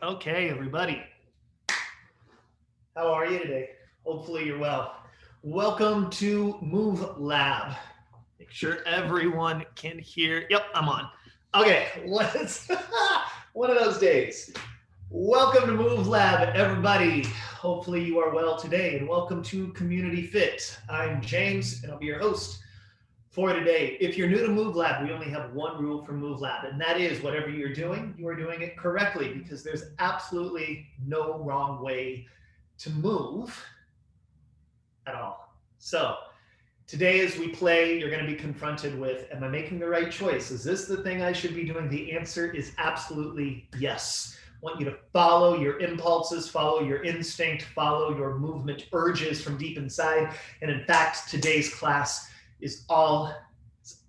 Okay, everybody. How are you today? Hopefully you're well. Welcome to MoveLab. Make sure everyone can hear. Yep, I'm on. Okay, let's one of those days. Welcome to MoveLab, everybody. Hopefully you are well today, and welcome to CommunityFIT. I'm James, and I'll be your host for today. If you're new to MoveLab, we only have one rule for MoveLab, and that is whatever you're doing, you are doing it correctly because there's absolutely no wrong way to move at all. So today as we play, you're going to be confronted with, am I making the right choice? Is this the thing I should be doing? The answer is absolutely yes. I want you to follow your impulses, follow your instinct, follow your movement urges from deep inside. And in fact, today's class is all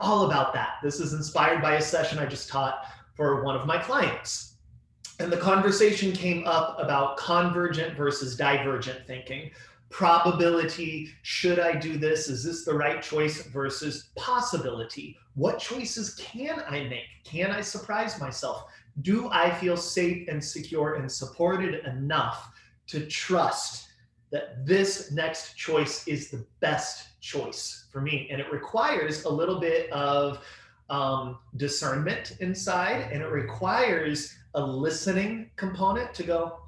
about that. This is inspired by a session I just taught for one of my clients. And the conversation came up about convergent versus divergent thinking. Probability, should I do this? Is this the right choice? Versus possibility. What choices can I make? Can I surprise myself? Do I feel safe and secure and supported enough to trust that this next choice is the best choice for me? And it requires a little bit of discernment inside, and it requires a listening component to go,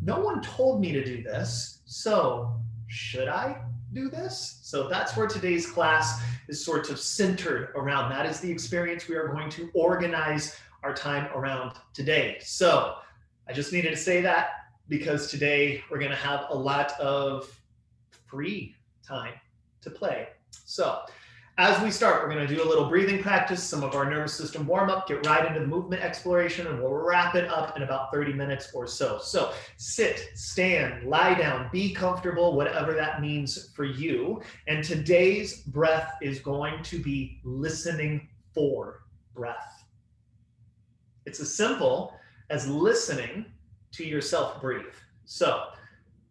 no one told me to do this, so should I do this? So that's where today's class is sort of centered around. That is the experience we are going to organize our time around today. So I just needed to say that because today we're going to have a lot of free time to play. So as we start, we're going to do a little breathing practice, some of our nervous system warm up, get right into the movement exploration, and we'll wrap it up in about 30 minutes or so. So sit, stand, lie down, be comfortable, whatever that means for you. And today's breath is going to be listening for breath. It's as simple as listening to yourself breathe. So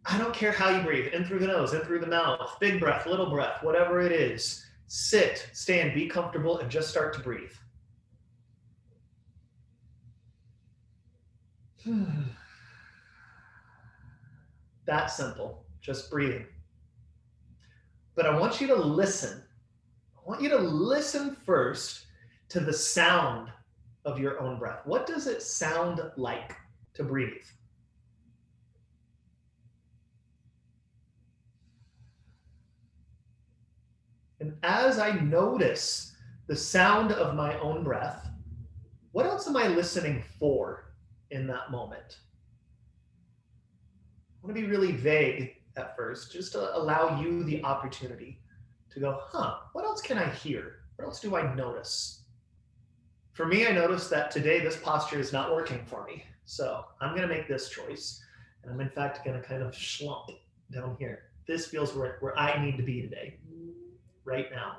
I don't care how you breathe, in through the nose, in through the mouth, big breath, little breath, whatever it is. Sit, stand, be comfortable, and just start to breathe. That simple, just breathing. But I want you to listen. I want you to listen first to the sound of your own breath. What does it sound like to breathe? And as I notice the sound of my own breath, what else am I listening for in that moment? I want to be really vague at first, just to allow you the opportunity to go, what else can I hear? What else do I notice? For me, I noticed that today this posture is not working for me. So I'm going to make this choice. And I'm in fact going to kind of slump down here. This feels where I need to be today, right now.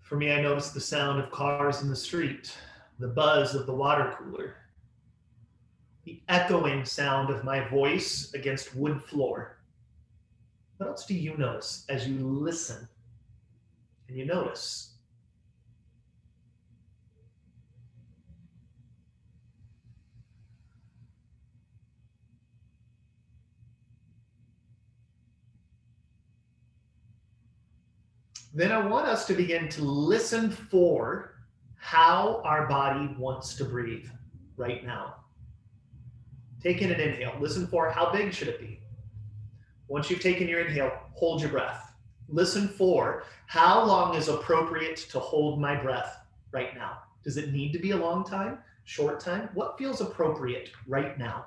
For me, I noticed the sound of cars in the street, the buzz of the water cooler, the echoing sound of my voice against wood floor. What else do you notice as you listen and you notice? Then I want us to begin to listen for how our body wants to breathe right now. Take in an inhale. Listen for how big should it be. Once you've taken your inhale, hold your breath. Listen for how long is appropriate to hold my breath right now. Does it need to be a long time, short time? What feels appropriate right now?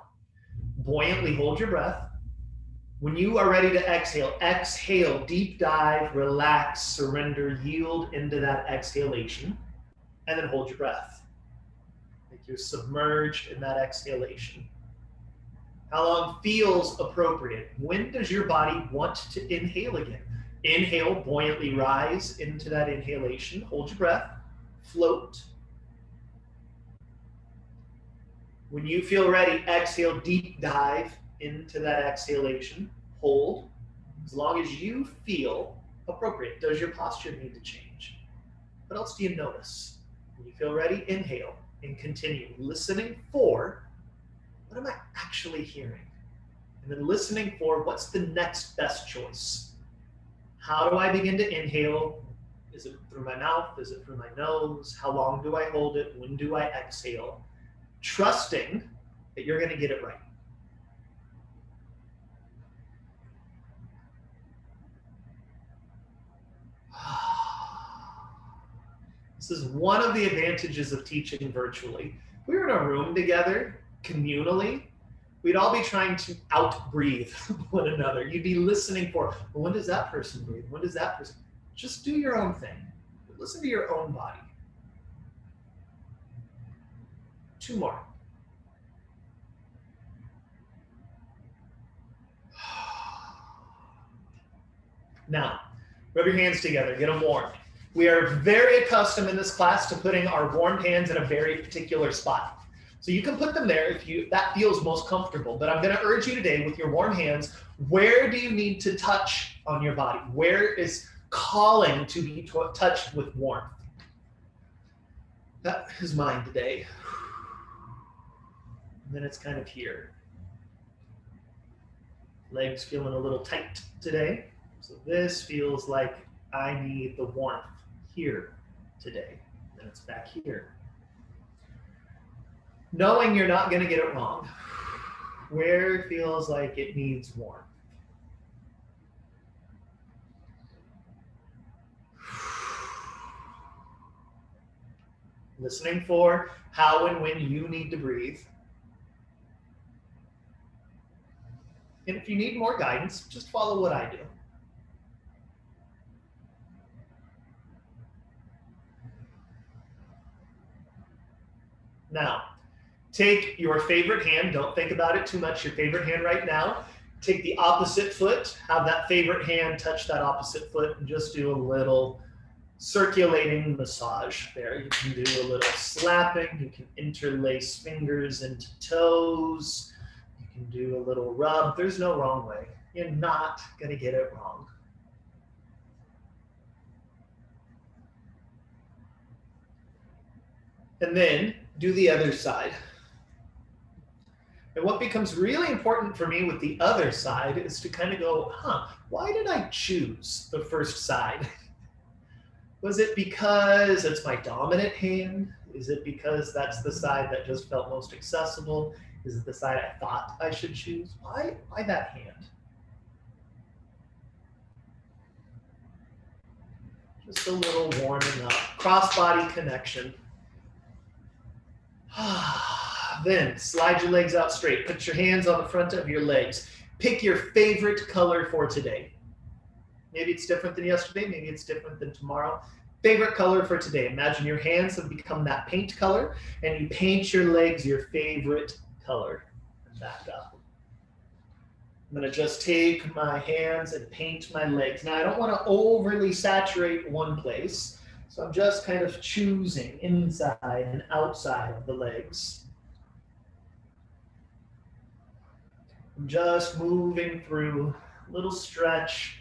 Buoyantly hold your breath. When you are ready to exhale, exhale, deep dive, relax, surrender, yield into that exhalation, and then hold your breath. Like you're submerged in that exhalation. How long feels appropriate? When does your body want to inhale again? Inhale, buoyantly rise into that inhalation. Hold your breath, float. When you feel ready, exhale, deep dive into that exhalation. Hold as long as you feel appropriate. Does your posture need to change? What else do you notice? When you feel ready, inhale. and continue. Listening for, what am I actually hearing? And then listening for, what's the next best choice? How do I begin to inhale? Is it through my mouth? Is it through my nose? How long do I hold it? When do I exhale? Trusting that you're going to get it right. This is one of the advantages of teaching virtually. If we were in a room together, communally, we'd all be trying to out-breathe one another. You'd be listening for, well, when does that person breathe? When does that person? Just do your own thing. Listen to your own body. 2 more. Now, rub your hands together, get them warm. We are very accustomed in this class to putting our warmed hands in a very particular spot. So you can put them there if that feels most comfortable, but I'm gonna urge you today with your warm hands, where do you need to touch on your body? Where is calling to be touched with warmth? That is mine today. And then it's kind of here. Legs feeling a little tight today. So this feels like I need the warmth here today. And it's back here. Knowing you're not gonna get it wrong. Where it feels like it needs warmth. Listening for how and when you need to breathe. And if you need more guidance, just follow what I do. Now, take your favorite hand. Don't think about it too much. Your favorite hand right now. Take the opposite foot. Have that favorite hand touch that opposite foot and just do a little circulating massage there. You can do a little slapping. You can interlace fingers into toes. You can do a little rub. There's no wrong way. You're not going to get it wrong. And then do the other side. And what becomes really important for me with the other side is to kind of go, why did I choose the first side? Was it because it's my dominant hand? Is it because that's the side that just felt most accessible? Is it the side I thought I should choose? Why that hand? Just a little warming up. Cross-body connection. Then slide your legs out straight. Put your hands on the front of your legs. Pick your favorite color for today. Maybe it's different than yesterday. Maybe it's different than tomorrow. Favorite color for today. Imagine your hands have become that paint color and you paint your legs your favorite color. And back up. I'm going to just take my hands and paint my legs. Now I don't want to overly saturate one place. So I'm just kind of choosing inside and outside of the legs. I'm just moving through a little stretch,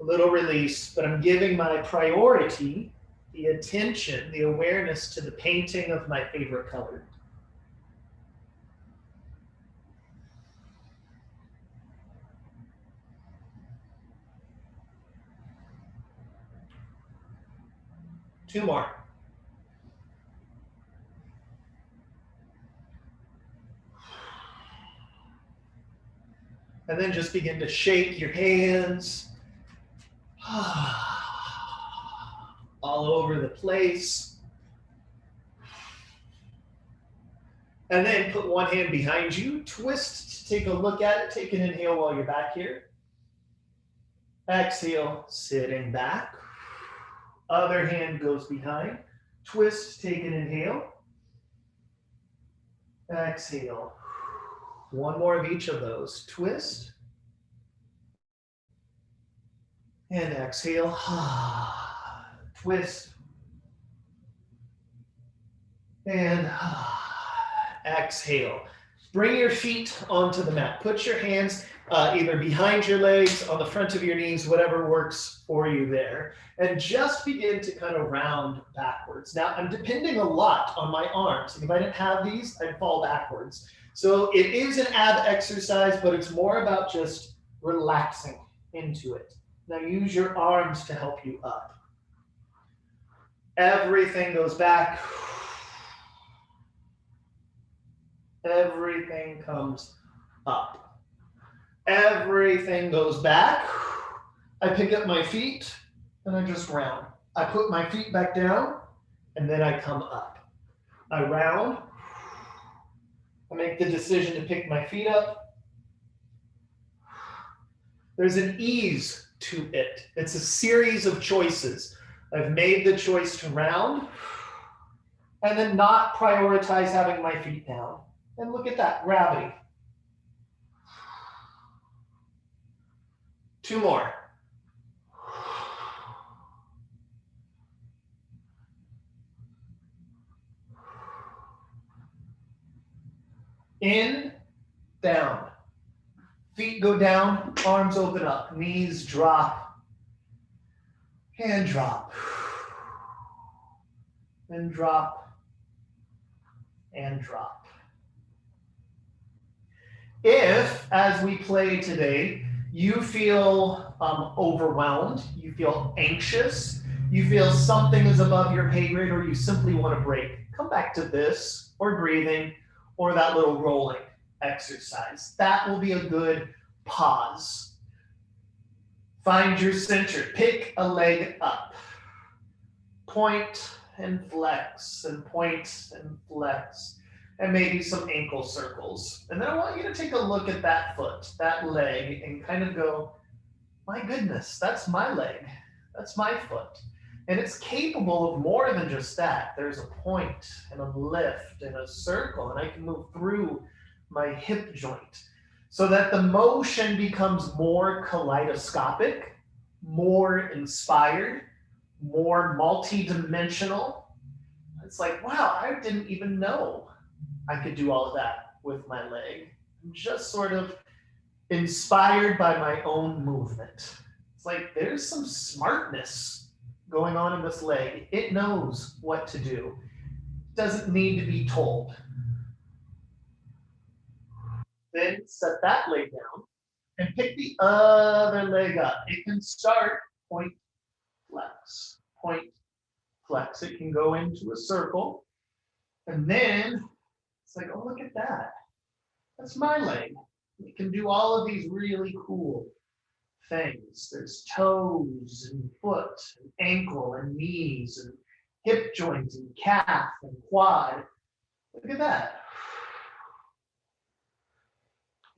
a little release, but I'm giving my priority, the attention, the awareness to the painting of my favorite color. Two more. And then just begin to shake your hands all over the place. And then put one hand behind you, twist to take a look at it, take an inhale while you're back here. Exhale, sitting back. Other hand goes behind. Twist, take an inhale. Exhale. One more of each of those. Twist. And exhale. Twist. And exhale. Bring your feet onto the mat. Put your hands either behind your legs, on the front of your knees, whatever works for you there. And just begin to kind of round backwards. Now, I'm depending a lot on my arms. If I didn't have these, I'd fall backwards. So it is an ab exercise, but it's more about just relaxing into it. Now use your arms to help you up. Everything goes back. Everything comes up. Everything goes back. I pick up my feet and I just round. I put my feet back down and then I come up. I round. I make the decision to pick my feet up. There's an ease to it. It's a series of choices. I've made the choice to round and then not prioritize having my feet down. And look at that, gravity. 2 more. In, down. Feet go down, arms open up, knees drop, and drop. And drop, and drop. If, as we play today, you feel overwhelmed, you feel anxious, you feel something is above your pay grade, or you simply want to break, come back to this, or breathing, or that little rolling exercise. That will be a good pause. Find your center. Pick a leg up. Point and flex, and point and flex. And maybe some ankle circles. And then I want you to take a look at that foot, that leg, and kind of go, my goodness, that's my leg. That's my foot. And it's capable of more than just that. There's a point and a lift and a circle, and I can move through my hip joint so that the motion becomes more kaleidoscopic, more inspired, more multi-dimensional. It's like, wow, I didn't even know I could do all of that with my leg. I'm just sort of inspired by my own movement. It's like there's some smartness going on in this leg. It knows what to do. It doesn't need to be told. Then set that leg down and pick the other leg up. It can start point, flex, point, flex. It can go into a circle. And then it's like, oh, look at that. That's my leg. It can do all of these really cool things. There's toes and foot and ankle and knees and hip joint and calf and quad. Look at that.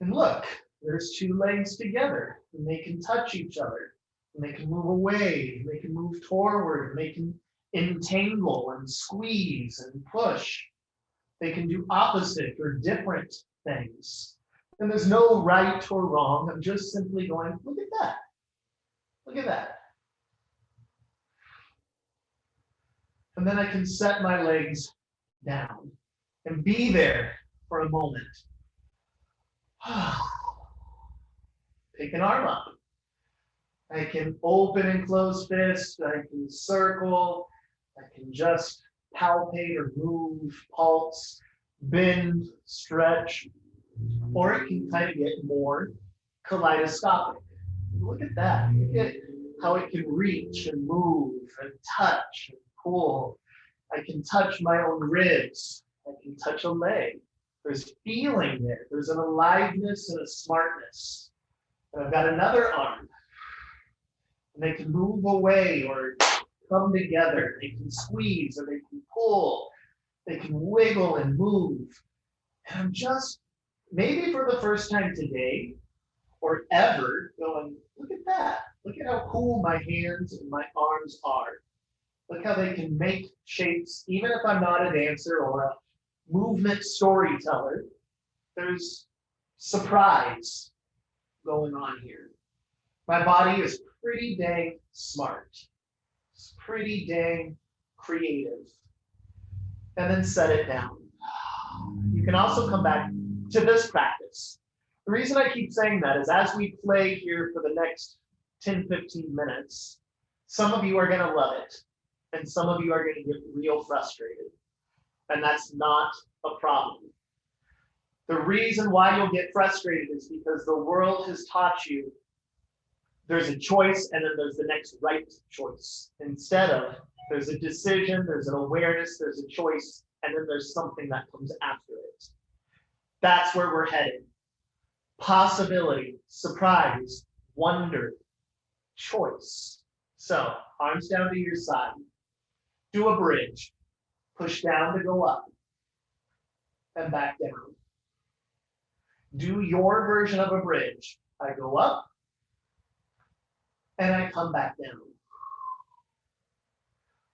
And look, there's 2 legs together and they can touch each other and they can move away, and they can move forward, and they can entangle and squeeze and push. They can do opposite or different things. And there's no right or wrong. I'm just simply going, look at that. Look at that. And then I can set my legs down and be there for a moment. Pick an arm up. I can open and close fist. I can circle. I can just palpate or move, pulse, bend, stretch, or it can kind of get more kaleidoscopic. Look at that. Look at how it can reach and move and touch and pull. I can touch my own ribs. I can touch a leg. There's feeling there. There's an aliveness and a smartness. And I've got another arm. And they can move away or come together. They can squeeze or they can pull. They can wiggle and move. And I'm just, maybe for the first time today or ever, going, look at that. Look at how cool my hands and my arms are. Look how they can make shapes, even if I'm not a dancer or a movement storyteller. There's surprise going on here. My body is pretty dang smart. It's pretty dang creative. And then set it down. You can also come back to this practice. The reason I keep saying that is as we play here for the next 10, 15 minutes, some of you are going to love it, and some of you are going to get real frustrated. And that's not a problem. The reason why you'll get frustrated is because the world has taught you there's a choice and then there's the next right choice. Instead of there's a decision, there's an awareness, there's a choice, and then there's something that comes after it. That's where we're headed. Possibility, surprise, wonder, choice. So arms down to your side. Do a bridge. Push down to go up and back down. Do your version of a bridge. I go up and I come back down.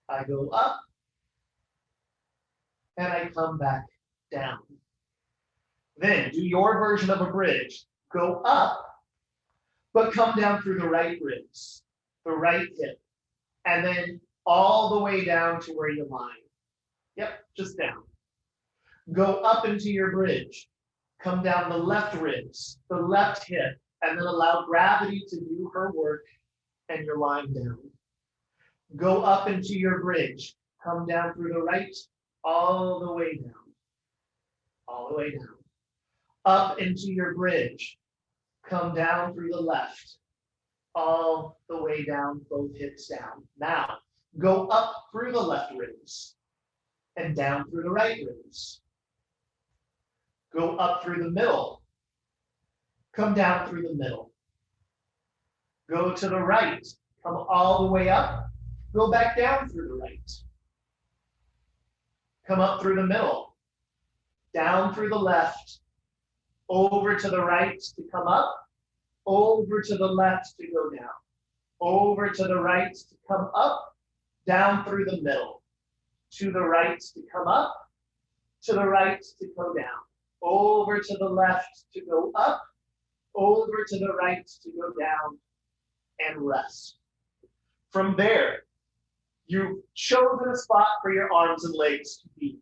I go up and I come back down. Then do your version of a bridge. Go up, but come down through the right ribs, the right hip, and then all the way down to where you lie. Yep, just down. Go up into your bridge. Come down the left ribs, the left hip, and then allow gravity to do her work, and you're lying down. Go up into your bridge. Come down through the right, all the way down. All the way down. Up into your bridge. Come down through the left, all the way down, both hips down. Now, go up through the left ribs and down through the right ribs. Go up through the middle. Come down through the middle. Go to the right. Come all the way up. Go back down through the right. Come up through the middle. Down through the left. Over to the right to come up. Over to the left to go down. Over to the right to come up. Down through the middle. To the right to come up. To the right to go down. Over to the left to go up, over to the right to go down, and rest. From there, you've chosen a spot for your arms and legs to be.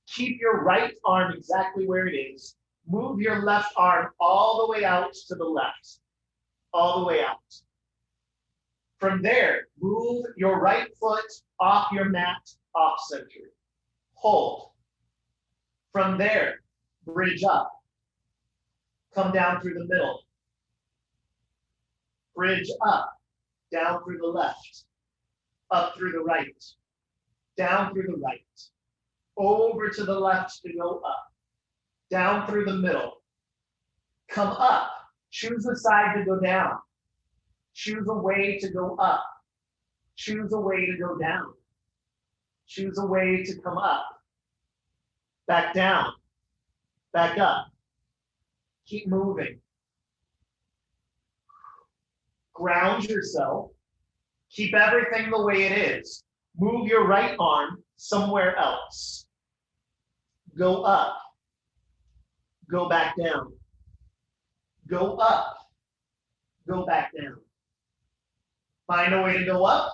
Keep your right arm exactly where it is. Move your left arm all the way out to the left, all the way out. From there, move your right foot off your mat, off center. Hold. From there, bridge up. Come down through the middle. Bridge up. Down through the left. Up through the right. Down through the right. Over to the left to go up. Down through the middle. Come up. Choose a side to go down. Choose a way to go up. Choose a way to go down. Choose a way to come up. Back down. Back up. Keep moving. Ground yourself. Keep everything the way it is. Move your right arm somewhere else. Go up. Go back down. Go up. Go back down. Find a way to go up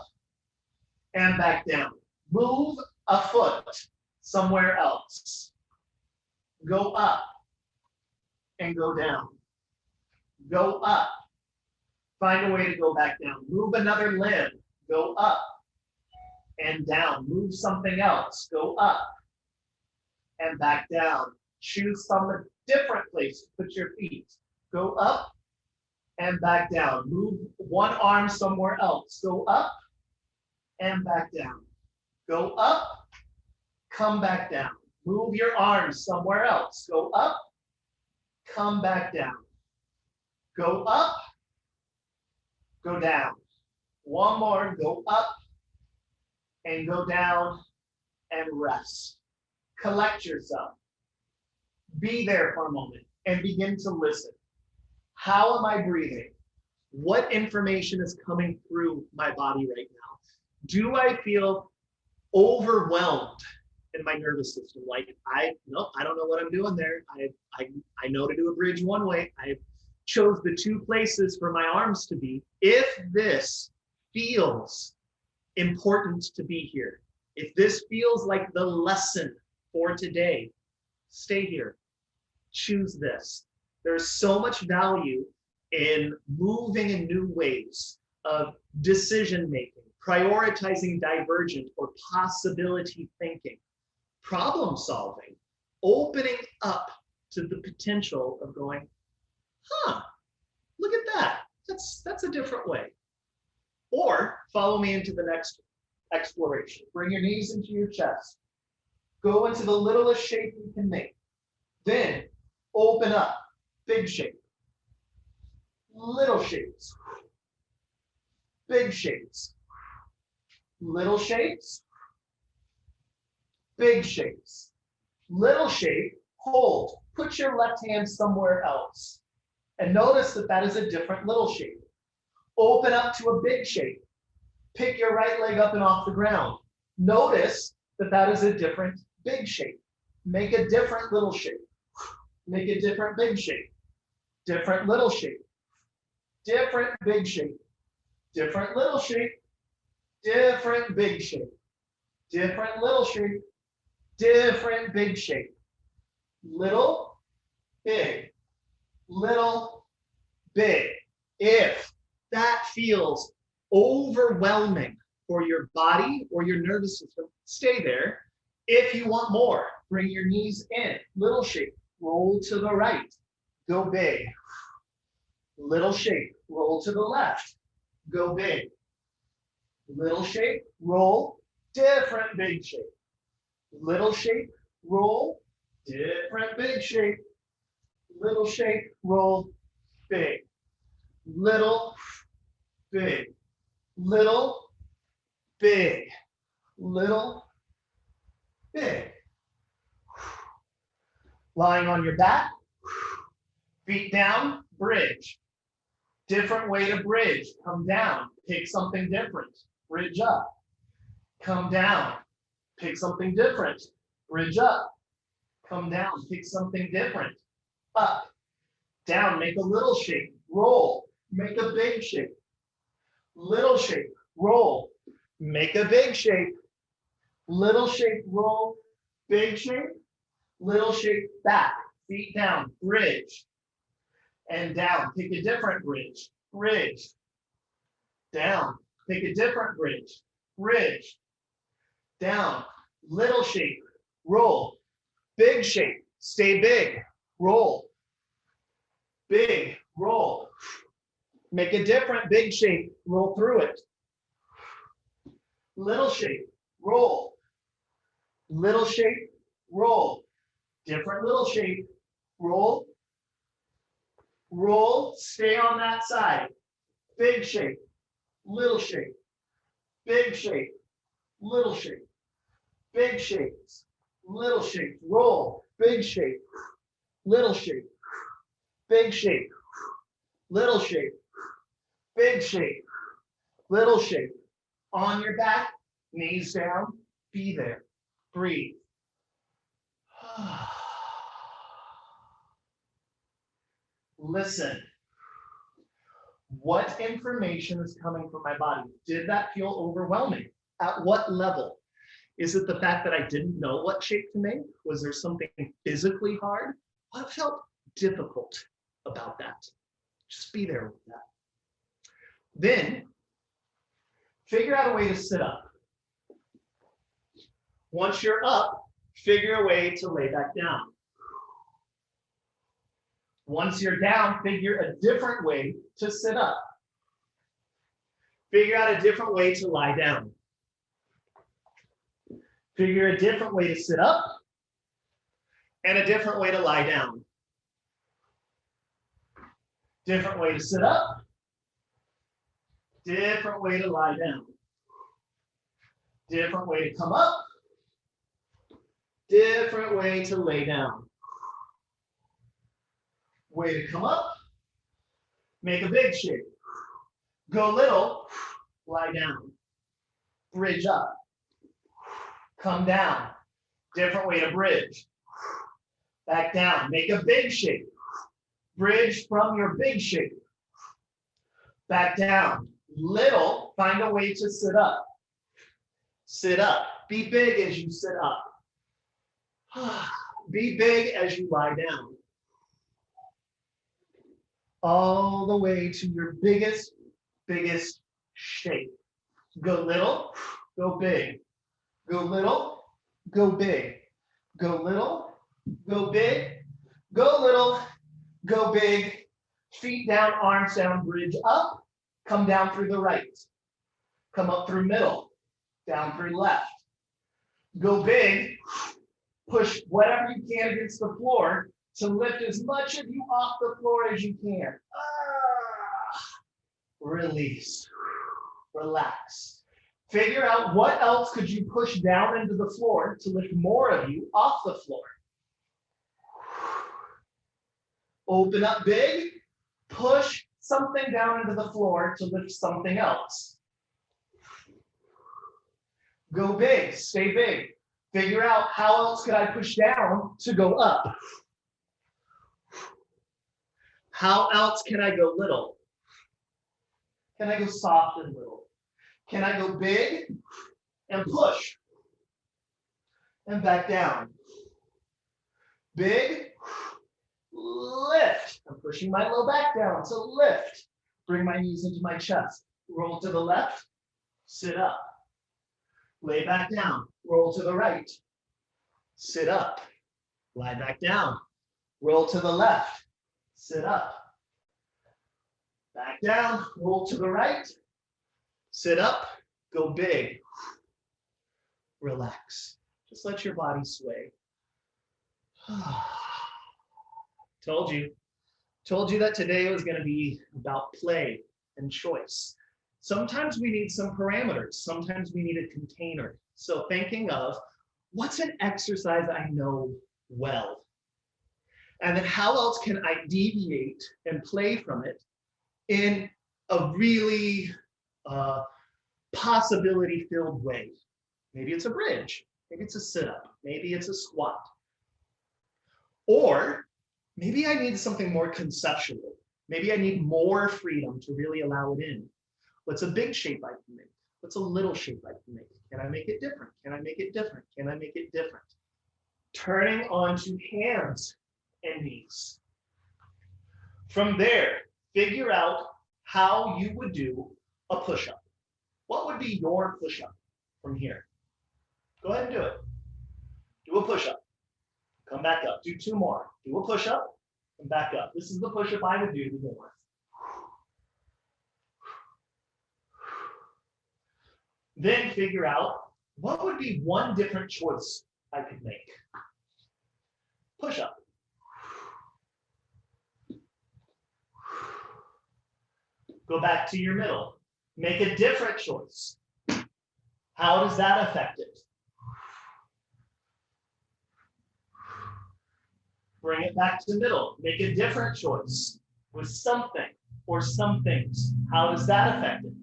and back down. Move a foot somewhere else. Go up and go down. Go up. Find a way to go back down. Move another limb. Go up and down. Move something else. Go up and back down. Choose some different place to put your feet. Go up and back down. Move one arm somewhere else. Go up and back down. Go up, come back down. Move your arms somewhere else. Go up, come back down. Go up, go down. One more, go up and go down and rest. Collect yourself. Be there for a moment and begin to listen. How am I breathing? What information is coming through my body right now? Do I feel overwhelmed in my nervous system? Like I don't know what I'm doing there. I know to do a bridge one way. I chose the two places for my arms to be. If this feels important to be here, if this feels like the lesson for today, stay here. choose this. There's so much value in moving in new ways of decision making, prioritizing divergent or possibility thinking, problem solving, opening up to the potential of going, huh, look at that. That's a different way. Or follow me into the next exploration. Bring your knees into your chest. Go into the littlest shape you can make. Then open up, big shape. Little shapes. Big shapes. Little shapes. Big shapes. Little shape, hold. Put your left hand somewhere else. And notice that that is a different little shape. Open up to a big shape. Pick your right leg up and off the ground. Notice that that is a different big shape. Make a different little shape. Make a different big shape. Different little shape. Different big shape. Different little shape. Different big shape. Different little shape. Different big shape. Little, big. Little, big. If that feels overwhelming for your body or your nervous system, stay there. If you want more, bring your knees in. Little shape, roll to the right, go big. Little shape, roll to the left, go big. Little shape, roll, different big shape. Little shape, roll, different big shape. Little shape, roll, big. Little, big. Little, big. Little, big. Lying on your back, feet down, bridge. Different way to bridge. Come down, pick something different. Bridge up. Come down, pick something different. Bridge up. Come down, pick something different. Up, down, make a little shape. Roll, make a big shape. Little shape, roll, make a big shape. Little shape, roll, big shape. Little shape, back, feet down, bridge. And down, pick a different bridge. Bridge. Down, pick a different bridge. Bridge. Down, little shape, roll. Big shape, stay big, roll. Big, roll. Make a different big shape, roll through it. Little shape, roll. Little shape, roll. Different little shape, roll. Roll, stay on that side. Big shape, little shape. Big shape, little shape. Big shapes, little shapes. Roll, big shape, little shape. Big shape, little shape. Big shape, little shape. On your back, knees down, be there. Breathe. Listen. What information is coming from my body? Did that feel overwhelming? At what level? Is it the fact that I didn't know what shape to make? Was there something physically hard? What felt difficult about that? Just be there with that. Then, figure out a way to sit up. Once you're up, figure a way to lay back down. Once you're down, figure a different way to sit up. Figure out a different way to lie down. Figure a different way to sit up and a different way to lie down. Different way to sit up, different way to lie down. Different way to come up, different way to lay down. Way to come up, make a big shape. Go little, lie down. Bridge up. Come down, different way to bridge. Back down, make a big shape. Bridge from your big shape. Back down, little, find a way to sit up. Sit up, be big as you sit up. Be big as you lie down. all the way to your biggest shape. Go little, go big. Go little, go big. Go little, go big. Go little, go big. Feet down, arms down, bridge up. Come down through the right. Come up through middle. Down through left. Go big. Push whatever you can against the floor to lift as much of you off the floor as you can. Release. Relax. Figure out what else could you push down into the floor to lift more of you off the floor. Open up big. Push something down into the floor to lift something else. Go big. Stay big. Figure out how else could I push down to go up. How else can I go little? Can I go soft and little? Can I go big and push? And back down. Big, lift. I'm pushing my low back down, so lift. Bring my knees into my chest. Roll to the left, sit up. Lay back down, roll to the right. Sit up, lie back down. Roll to the left, sit up. Back down, roll to the right. Sit up, go big. Relax. Just let your body sway. Told you that today was going to be about play and choice. Sometimes we need some parameters. Sometimes we need a container. So thinking of what's an exercise I know well? And then how else can I deviate and play from it in a really possibility-filled way? Maybe it's a bridge. Maybe it's a sit-up. Maybe it's a squat. Or maybe I need something more conceptual. Maybe I need more freedom to really allow it in. What's a big shape I can make? What's a little shape I can make? Can I make it different? Can I make it different? Can I make it different? Turning onto hands and knees. From there, figure out how you would do a push-up. What would be your push-up from here? Go ahead and do it. Do a push-up. Come back up. Do 2 more. Do a push-up and back up. This is the push-up I would do to begin with. Then figure out what would be one different choice I could make. Push-up. Go back to your middle. Make a different choice. How does that affect it? Bring it back to the middle. Make a different choice with something or some things. How does that affect it?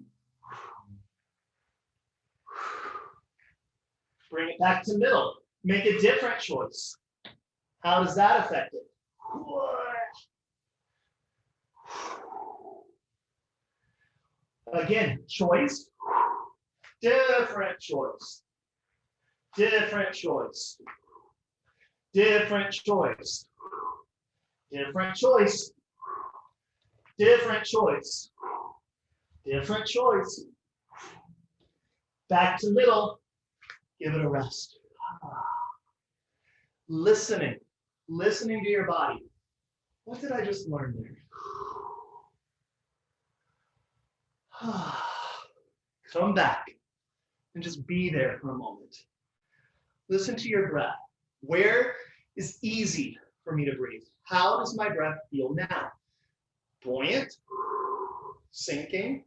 Bring it back to middle. Make a different choice. How does that affect it? Again, choice, different choice, different choice, different choice, different choice, different choice, different choice. Back to middle, give it a rest. Listening to your body. What did I just learn there? Come back and just be there for a moment. Listen to your breath. Where is easy for me to breathe? How does my breath feel now? Buoyant? Sinking?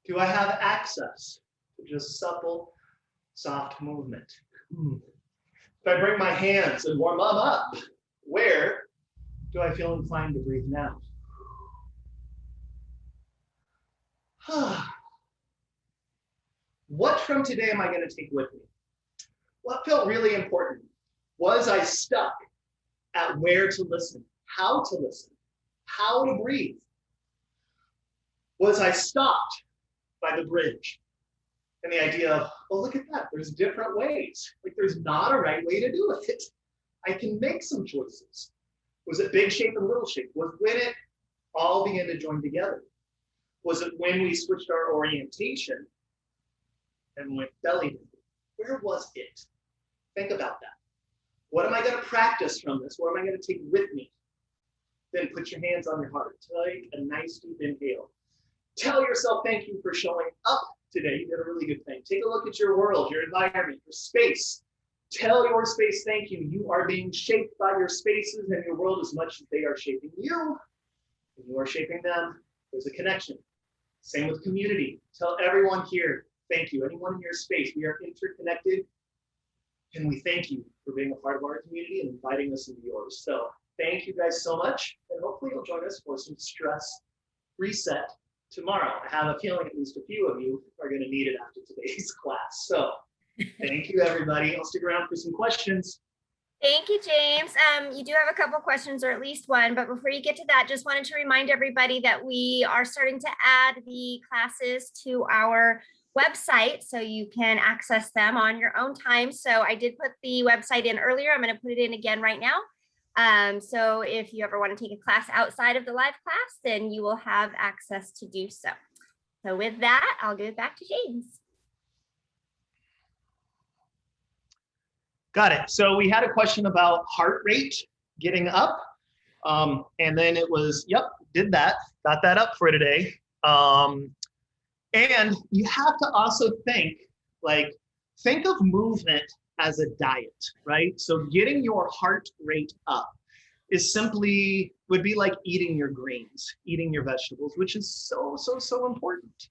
Do I have access to just supple, soft movement? If I bring my hands and warm them up, where do I feel inclined to breathe now? What from today am I going to take with me? What felt really important? Was I stuck at where to listen, how to breathe? Was I stopped by the bridge and the idea of, oh, look at that, there's different ways. Like there's not a right way to do it. I can make some choices. Was it big shape and little shape? Was when it all began to join together? Was it when we switched our orientation and went belly to? Where was it? Think about that. What am I going to practice from this? What am I going to take with me? Then put your hands on your heart. Take a nice deep inhale. Tell yourself thank you for showing up today. You did a really good thing. Take a look at your world, your environment, your space. Tell your space thank you. You are being shaped by your spaces and your world as much as they are shaping you. And you are shaping them. There's a connection. Same with community. Tell everyone here, thank you. Anyone in your space, we are interconnected. And we thank you for being a part of our community and inviting us into yours. So thank you guys so much. And hopefully you'll join us for some stress reset tomorrow. I have a feeling at least a few of you are going to need it after today's class. So thank you, everybody. I'll stick around for some questions. Thank you, James. You do have a couple questions, or at least one, but before you get to that, just wanted to remind everybody that we are starting to add the classes to our website so you can access them on your own time. So I did put the website in earlier. I'm going to put it in again right now. So if you ever want to take a class outside of the live class, then you will have access to do so. So with that, I'll give it back to James. Got it. So we had a question about heart rate getting up. And then it was, yep, did that, got that up for today. And you have to also think of movement as a diet, right? So getting your heart rate up is would be like eating your greens, eating your vegetables, which is so important.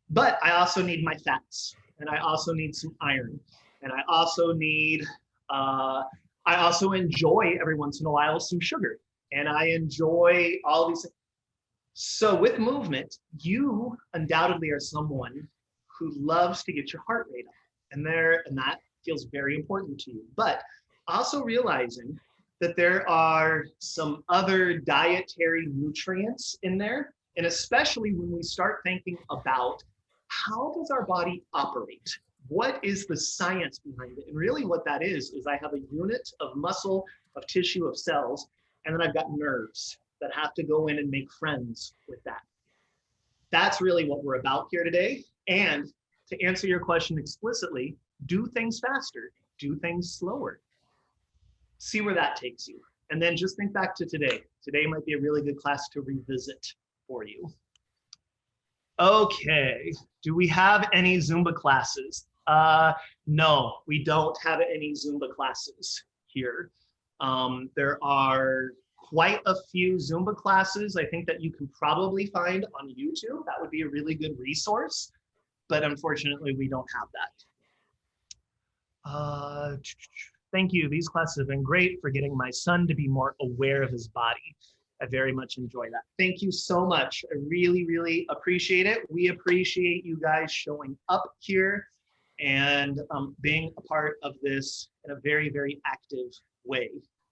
But I also need my fats, and I also need some iron, and I also need, I also enjoy every once in a while some sugar, and I enjoy all these things. So with movement, you undoubtedly are someone who loves to get your heart rate up, and that feels very important to you. But also realizing that there are some other dietary nutrients in there, and especially when we start thinking about how does our body operate? What is the science behind it? And really what that is I have a unit of muscle, of tissue, of cells, and then I've got nerves that have to go in and make friends with that. That's really what we're about here today. And to answer your question explicitly, do things faster, do things slower. See where that takes you. And then just think back to today. Today might be a really good class to revisit for you. Okay, do we have any Zumba classes? No, we don't have any Zumba classes here. There are quite a few Zumba classes I think that you can probably find on YouTube. That would be a really good resource, but unfortunately we don't have that. Thank you. These classes have been great for getting my son to be more aware of his body. I very much enjoy that. Thank you so much. I really appreciate it. We appreciate you guys showing up here and being a part of this in a very active way.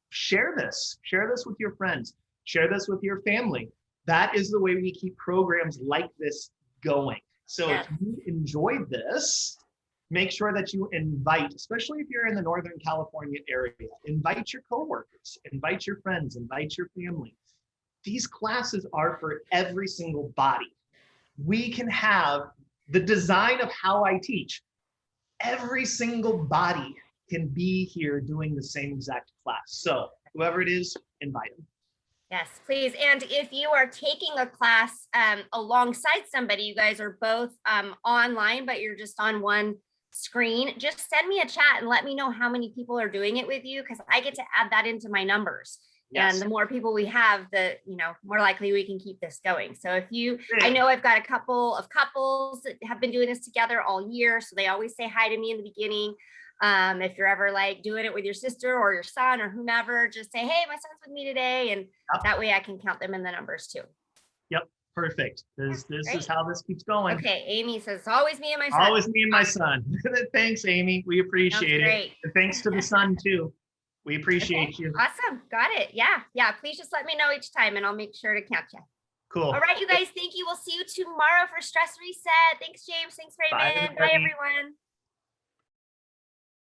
Share this with your friends, share this with your family. That is the way we keep programs like this going. So if you enjoyed this, make sure that you invite, especially if you're in the Northern California area, invite your coworkers, invite your friends, invite your family. These classes are for every single body. We can have the design of how I teach. Every single body can be here doing the same exact class. So whoever it is, invite them. Yes, please. And if you are taking a class alongside somebody, you guys are both online, but you're just on one screen, just send me a chat and let me know how many people are doing it with you, because I get to add that into my numbers. Yes. And the more people we have, the more likely we can keep this going. So if you, I know I've got a couple of couples that have been doing this together all year, so they always say hi to me in the beginning. If you're ever like doing it with your sister or your son or whomever, just say, hey, my son's with me today, and that way I can count them in the numbers too. Yep, perfect. This is how this keeps going. Okay, Amy says it's always me and my son. Always me and my son. Thanks, Amy. We appreciate it. And thanks to the son too. We appreciate you. Awesome. Got it. Yeah. Please just let me know each time and I'll make sure to count you. Cool. All right, you guys. Thank you. We'll see you tomorrow for Stress Reset. Thanks, James. Thanks, Raymond. Bye everyone.